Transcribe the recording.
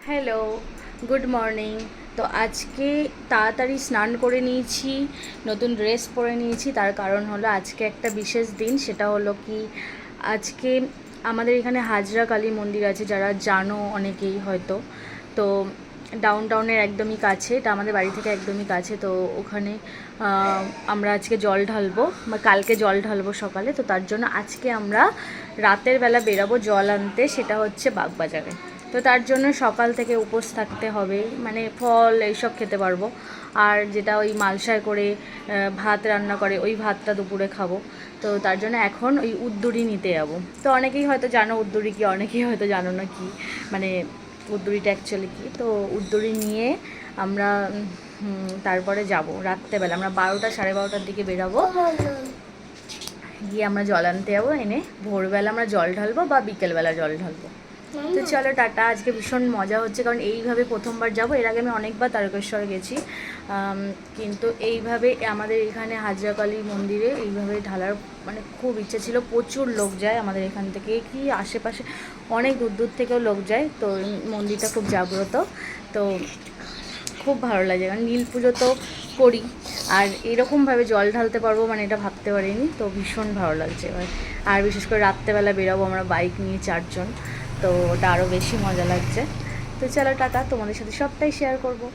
Hello, good morning. তো আজকে তাড়াতাড়ি স্নান করে নিয়েছি, নতুন ড্রেস পরে নিয়েছি। তার কারণ হলো আজকে একটা বিশেষ দিন। সেটা হলো কি, আজকে আমাদের এখানে হাজরা কালী মন্দির আছে, যারা জানো অনেকেই হয়তো। তো ডাউন টাউনের একদমই কাছে, এটা আমাদের বাড়ি থেকে একদমই কাছে। তো ওখানে আমরা আজকে জল ঢালবো, বা কালকে জল ঢালবো সকালে। তো তার জন্য আজকে আমরা রাতের বেলা বেরাবো জল আনতে, সেটা হচ্ছে বাগবাজারে। তো তার জন্য সকাল থেকে উপোস থাকতে হবে, মানে ফল এইসব খেতে পারবো। আর যেটা ওই মালসায় করে ভাত রান্না করে, ওই ভাতটা দুপুরে খাবো। তো তার জন্য এখন ওই উদ্দুরি নিতে যাবো। তো অনেকেই হয়তো জানো উদ্দুরি কি, অনেকেই হয়তো জানো না কি, মানে উদ্দুরিটা অ্যাকচুয়ালি কী। তো উদ্দুরি নিয়ে আমরা তারপরে যাব রাত্রেবেলা। আমরা 12টা 12:30টার দিকে বেরাবো, গিয়ে আমরা জল আনতে যাবো। এনে ভোরবেলা আমরা জল ঢালবো বা বিকেলবেলা জল ঢালবো। তো চলো টাটা। আজকে ভীষণ মজা হচ্ছে, কারণ এইভাবে প্রথমবার যাব। এর আগে আমি অনেকবার তারকেশ্বর গেছি, কিন্তু এইভাবে আমাদের এখানে হাজরাকালী মন্দিরে এইভাবে ঢালার মানে খুব ইচ্ছে ছিল। প্রচুর লোক যায় আমাদের এখান থেকে, কি আশেপাশে অনেক দূর দূর থেকেও লোক যায়। তো মন্দিরটা খুব জাগ্রত, তো খুব ভালো লাগে। কারণ নীল পুজো তো করি, আর এরকমভাবে জল ঢালতে পারবো মানে এটা ভাবতে পারিনি। তো ভীষণ ভালো লাগছে এবার। আর বিশেষ করে রাত্রেবেলা বেরাবো আমরা বাইক নিয়ে 4 জন, তো ওটা আরও বেশি মজা লাগছে। তো চলো টাটা, তোমাদের সাথে সবটাই শেয়ার করবো।